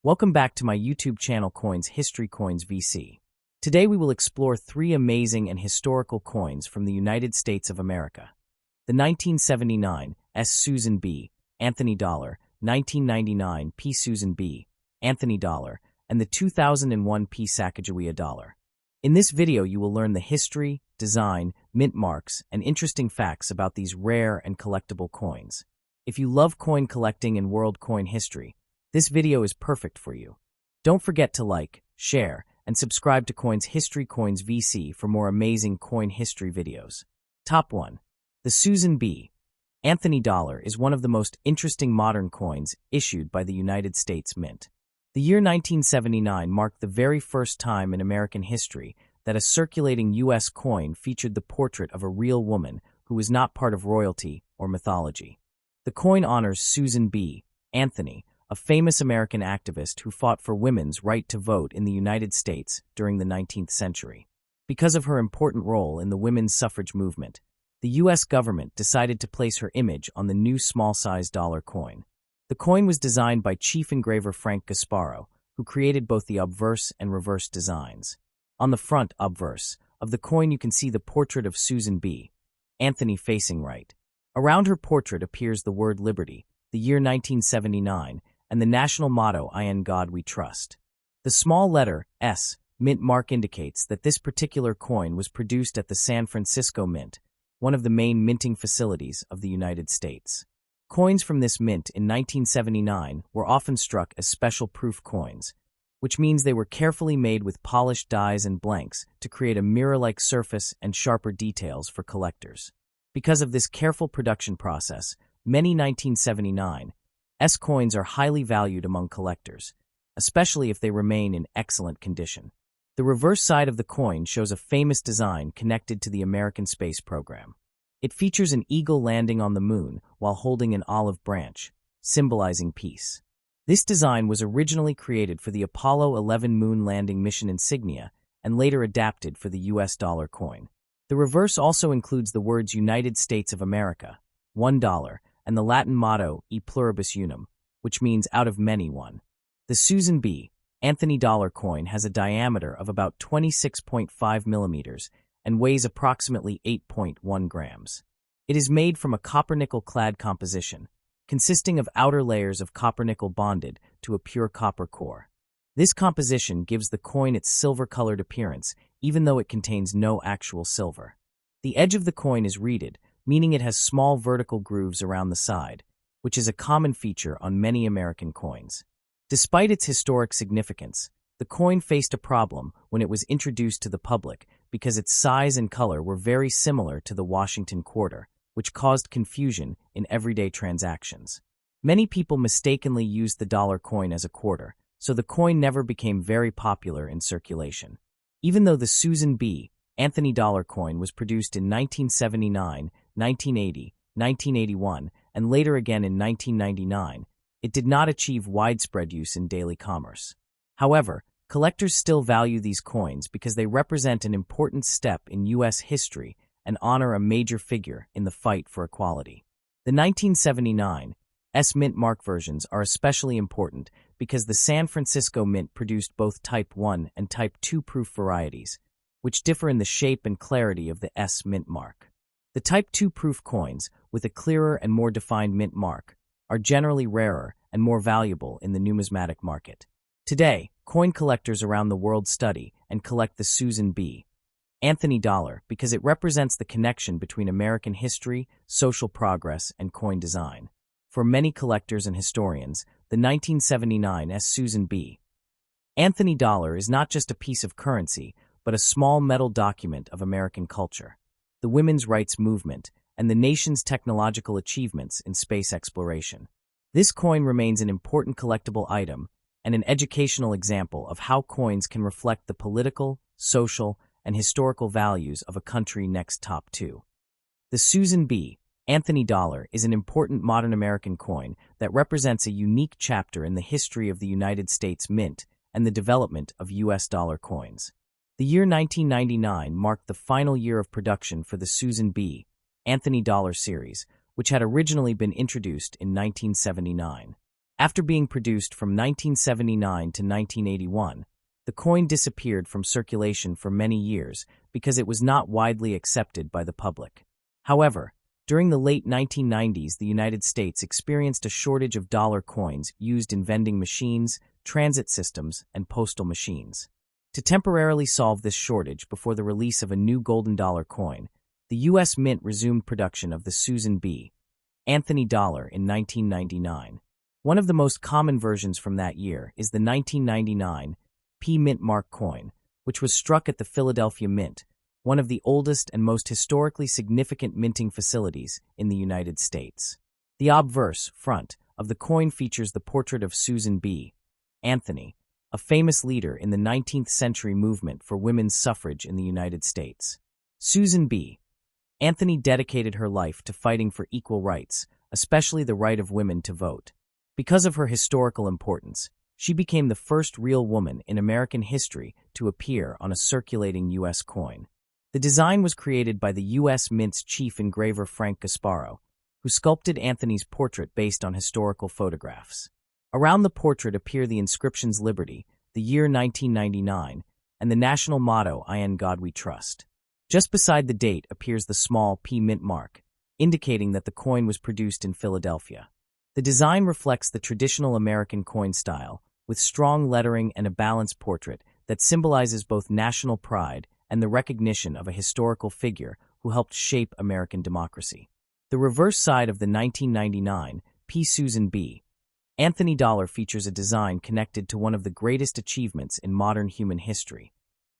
Welcome back to my YouTube channel Coins History Coins VC. Today we will explore three amazing and historical coins from the United States of America. The 1979 S. Susan B. Anthony Dollar, 1999 P. Susan B. Anthony Dollar, and the 2001 P. Sacagawea Dollar. In this video you will learn the history, design, mint marks, and interesting facts about these rare and collectible coins. If you love coin collecting and world coin history, this video is perfect for you. Don't forget to like, share, and subscribe to Coins History Coins VC for more amazing coin history videos. Top 1. The Susan B. Anthony Dollar is one of the most interesting modern coins issued by the United States Mint. The year 1979 marked the very first time in American history that a circulating U.S. coin featured the portrait of a real woman who was not part of royalty or mythology. The coin honors Susan B. Anthony, a famous American activist who fought for women's right to vote in the United States during the 19th century. Because of her important role in the women's suffrage movement, the U.S. government decided to place her image on the new small-size dollar coin. The coin was designed by chief engraver Frank Gasparo, who created both the obverse and reverse designs. On the front obverse of the coin you can see the portrait of Susan B. Anthony facing right. Around her portrait appears the word Liberty, the year 1979, and the national motto, "In God We Trust." The small letter S mint mark indicates that this particular coin was produced at the San Francisco Mint, one of the main minting facilities of the United States. Coins from this mint in 1979 were often struck as special proof coins, which means they were carefully made with polished dies and blanks to create a mirror-like surface and sharper details for collectors. Because of this careful production process, many 1979 S coins are highly valued among collectors, especially if they remain in excellent condition. The reverse side of the coin shows a famous design connected to the American space program. It features an eagle landing on the moon while holding an olive branch, symbolizing peace. This design was originally created for the Apollo 11 moon landing mission insignia and later adapted for the U.S. dollar coin. The reverse also includes the words United States of America, $1, and the Latin motto E pluribus unum, which means out of many one. The Susan B. Anthony Dollar coin has a diameter of about 26.5 millimeters and weighs approximately 8.1 grams. It is made from a copper-nickel clad composition, consisting of outer layers of copper-nickel bonded to a pure copper core. This composition gives the coin its silver-colored appearance, even though it contains no actual silver. The edge of the coin is reeded, meaning it has small vertical grooves around the side, which is a common feature on many American coins. Despite its historic significance, the coin faced a problem when it was introduced to the public because its size and color were very similar to the Washington quarter, which caused confusion in everyday transactions. Many people mistakenly used the dollar coin as a quarter, so the coin never became very popular in circulation. Even though the Susan B. Anthony Dollar coin was produced in 1979, 1980, 1981, and later again in 1999, it did not achieve widespread use in daily commerce. However, collectors still value these coins because they represent an important step in U.S. history and honor a major figure in the fight for equality. The 1979 S mint mark versions are especially important because the San Francisco Mint produced both Type 1 and Type 2 proof varieties, which differ in the shape and clarity of the S mint mark. The Type 2 proof coins, with a clearer and more defined mint mark, are generally rarer and more valuable in the numismatic market. Today, coin collectors around the world study and collect the Susan B. Anthony Dollar because it represents the connection between American history, social progress, and coin design. For many collectors and historians, the 1979 S. Susan B. Anthony Dollar is not just a piece of currency, but a small metal document of American culture, the women's rights movement, and the nation's technological achievements in space exploration. This coin remains an important collectible item and an educational example of how coins can reflect the political, social, and historical values of a country next top 2. The Susan B. Anthony Dollar is an important modern American coin that represents a unique chapter in the history of the United States Mint and the development of U.S. dollar coins. The year 1999 marked the final year of production for the Susan B. Anthony Dollar series, which had originally been introduced in 1979. After being produced from 1979 to 1981, the coin disappeared from circulation for many years because it was not widely accepted by the public. However, during the late 1990s, the United States experienced a shortage of dollar coins used in vending machines, transit systems, and postal machines. To temporarily solve this shortage before the release of a new golden dollar coin, the U.S. Mint resumed production of the Susan B. Anthony dollar in 1999. One of the most common versions from that year is the 1999 P Mint Mark coin, which was struck at the Philadelphia Mint, one of the oldest and most historically significant minting facilities in the United States. The obverse front of the coin features the portrait of Susan B. Anthony, a famous leader in the 19th century movement for women's suffrage in the United States. Susan B. Anthony dedicated her life to fighting for equal rights, especially the right of women to vote. Because of her historical importance, she became the first real woman in American history to appear on a circulating U.S. coin. The design was created by the U.S. Mint's chief engraver Frank Gasparo, who sculpted Anthony's portrait based on historical photographs. Around the portrait appear the inscriptions Liberty, the year 1999, and the national motto, In God We Trust. Just beside the date appears the small P Mint mark, indicating that the coin was produced in Philadelphia. The design reflects the traditional American coin style, with strong lettering and a balanced portrait that symbolizes both national pride and the recognition of a historical figure who helped shape American democracy. The reverse side of the 1999 P. Susan B. Anthony dollar features a design connected to one of the greatest achievements in modern human history,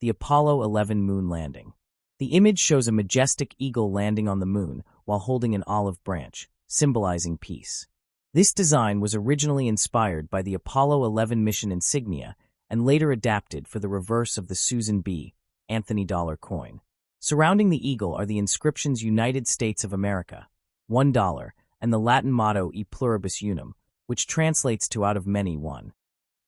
the Apollo 11 moon landing. The image shows a majestic eagle landing on the moon while holding an olive branch, symbolizing peace. This design was originally inspired by the Apollo 11 mission insignia and later adapted for the reverse of the Susan B. Anthony dollar coin. Surrounding the eagle are the inscriptions United States of America, $1, and the Latin motto E pluribus unum, which translates to out of many one.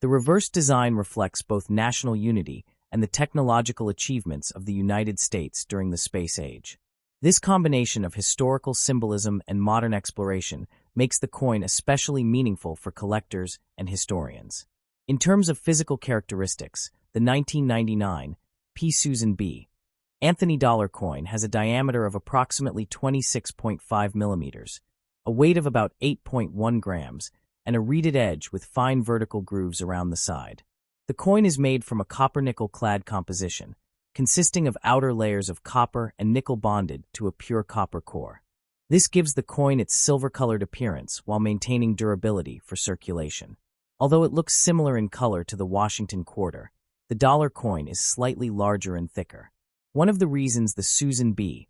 The reverse design reflects both national unity and the technological achievements of the United States during the space age. This combination of historical symbolism and modern exploration makes the coin especially meaningful for collectors and historians. In terms of physical characteristics, the 1999 P. Susan B. Anthony dollar coin has a diameter of approximately 26.5 millimeters, a weight of about 8.1 grams, and a reeded edge with fine vertical grooves around the side. The coin is made from a copper-nickel clad composition, consisting of outer layers of copper and nickel bonded to a pure copper core. This gives the coin its silver-colored appearance while maintaining durability for circulation. Although it looks similar in color to the Washington quarter, the dollar coin is slightly larger and thicker. One of the reasons the Susan B.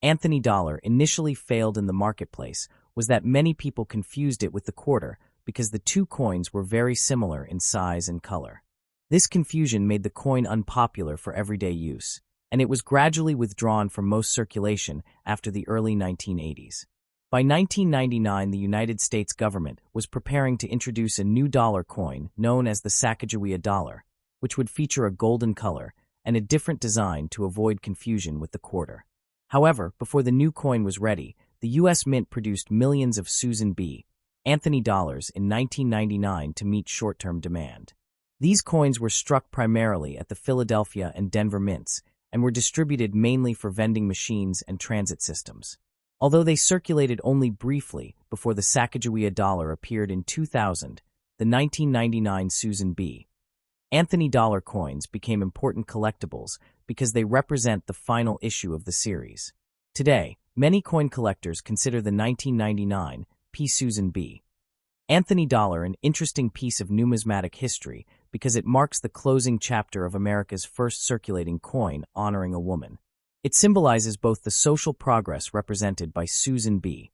Anthony dollar initially failed in the marketplace was that many people confused it with the quarter because the two coins were very similar in size and color. This confusion made the coin unpopular for everyday use, and it was gradually withdrawn from most circulation after the early 1980s. By 1999, the United States government was preparing to introduce a new dollar coin known as the Sacagawea Dollar, which would feature a golden color and a different design to avoid confusion with the quarter. However, before the new coin was ready, the U.S. Mint produced millions of Susan B. Anthony dollars in 1999 to meet short-term demand. These coins were struck primarily at the Philadelphia and Denver mints and were distributed mainly for vending machines and transit systems. Although they circulated only briefly before the Sacagawea Dollar appeared in 2000, the 1999 Susan B. Anthony dollar coins became important collectibles because they represent the final issue of the series. Today, many coin collectors consider the 1999 P. Susan B. Anthony dollar an interesting piece of numismatic history because it marks the closing chapter of America's first circulating coin honoring a woman. It symbolizes both the social progress represented by Susan B.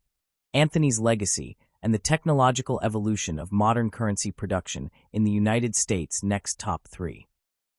Anthony's legacy and the technological evolution of modern currency production in the United States' next top three.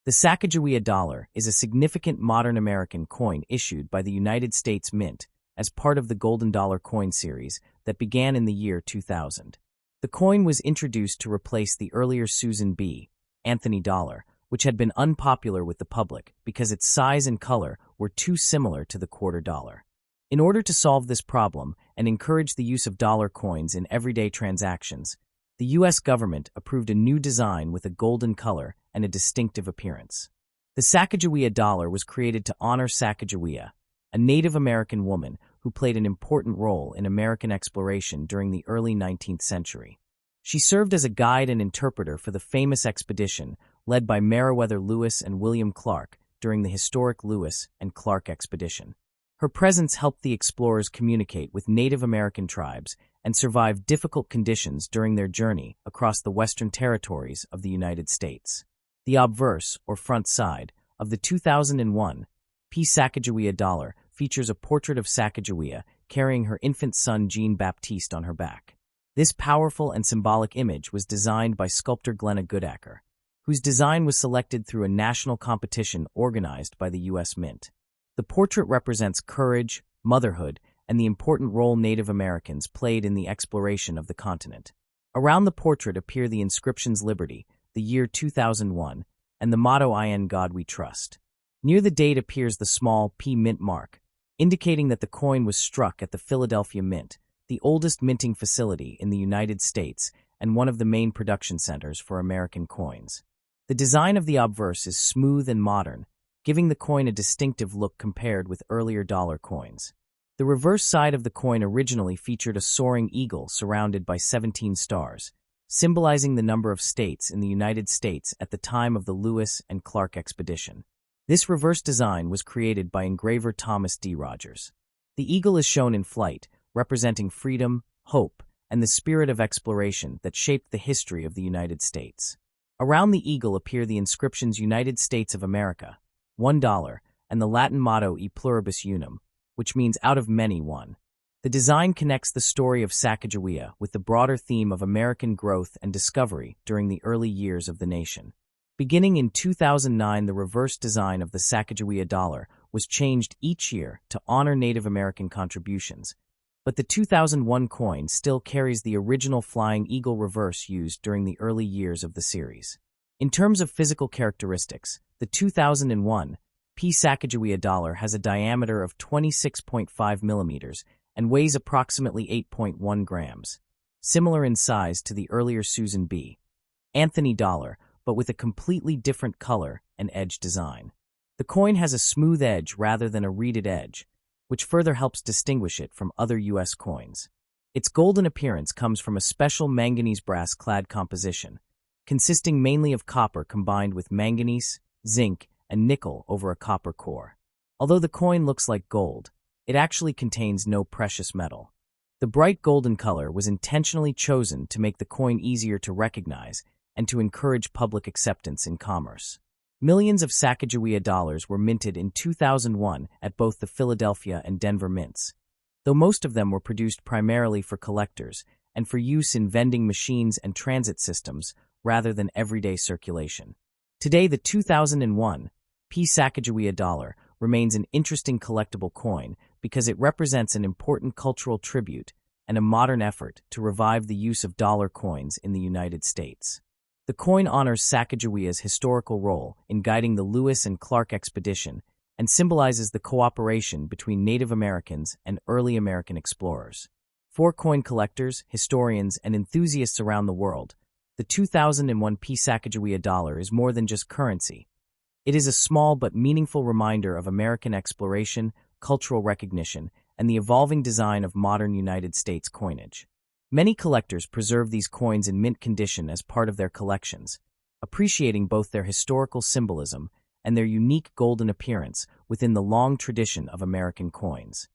The Sacagawea Dollar is a significant modern American coin issued by the United States Mint as part of the Golden Dollar coin series that began in the year 2000. The coin was introduced to replace the earlier Susan B. Anthony dollar, which had been unpopular with the public because its size and color were too similar to the quarter dollar. In order to solve this problem and encourage the use of dollar coins in everyday transactions, the U.S. government approved a new design with a golden color and a distinctive appearance. The Sacagawea dollar was created to honor Sacagawea, a Native American woman who played an important role in American exploration during the early 19th century. She served as a guide and interpreter for the famous expedition led by Meriwether Lewis and William Clark during the historic Lewis and Clark expedition. Her presence helped the explorers communicate with Native American tribes and survive difficult conditions during their journey across the western territories of the United States. The obverse, or front side, of the 2001 Sacagawea dollar features a portrait of Sacagawea carrying her infant son Jean-Baptiste on her back. This powerful and symbolic image was designed by sculptor Glenna Goodacker, whose design was selected through a national competition organized by the U.S. Mint. The portrait represents courage, motherhood, and the important role Native Americans played in the exploration of the continent. Around the portrait appear the inscriptions Liberty, the year 2001, and the motto In God We Trust. Near the date appears the small P mint mark, indicating that the coin was struck at the Philadelphia Mint, the oldest minting facility in the United States and one of the main production centers for American coins. The design of the obverse is smooth and modern, giving the coin a distinctive look compared with earlier dollar coins. The reverse side of the coin originally featured a soaring eagle surrounded by 17 stars, symbolizing the number of states in the United States at the time of the Lewis and Clark expedition. This reverse design was created by engraver Thomas D. Rogers. The eagle is shown in flight, representing freedom, hope, and the spirit of exploration that shaped the history of the United States. Around the eagle appear the inscriptions United States of America, $1, and the Latin motto E pluribus unum, which means out of many one. The design connects the story of Sacagawea with the broader theme of American growth and discovery during the early years of the nation. Beginning in 2009, the reverse design of the Sacagawea dollar was changed each year to honor Native American contributions, but the 2001 coin still carries the original flying eagle reverse used during the early years of the series. In terms of physical characteristics, the 2001 Sacagawea dollar has a diameter of 26.5 millimeters and weighs approximately 8.1 grams, similar in size to the earlier Susan B. Anthony dollar, but with a completely different color and edge design. The coin has a smooth edge rather than a reeded edge, which further helps distinguish it from other U.S. coins. Its golden appearance comes from a special manganese brass-clad composition, consisting mainly of copper combined with manganese, zinc, and nickel over a copper core. Although the coin looks like gold, it actually contains no precious metal. The bright golden color was intentionally chosen to make the coin easier to recognize and to encourage public acceptance in commerce. Millions of Sacagawea dollars were minted in 2001 at both the Philadelphia and Denver mints, though most of them were produced primarily for collectors and for use in vending machines and transit systems rather than everyday circulation. Today, the 2001 Sacagawea dollar remains an interesting collectible coin because it represents an important cultural tribute and a modern effort to revive the use of dollar coins in the United States. The coin honors Sacagawea's historical role in guiding the Lewis and Clark expedition and symbolizes the cooperation between Native Americans and early American explorers. For coin collectors, historians, and enthusiasts around the world, the 2001 Sacagawea dollar is more than just currency. It is a small but meaningful reminder of American exploration, cultural recognition, and the evolving design of modern United States coinage. Many collectors preserve these coins in mint condition as part of their collections, appreciating both their historical symbolism and their unique golden appearance within the long tradition of American coins.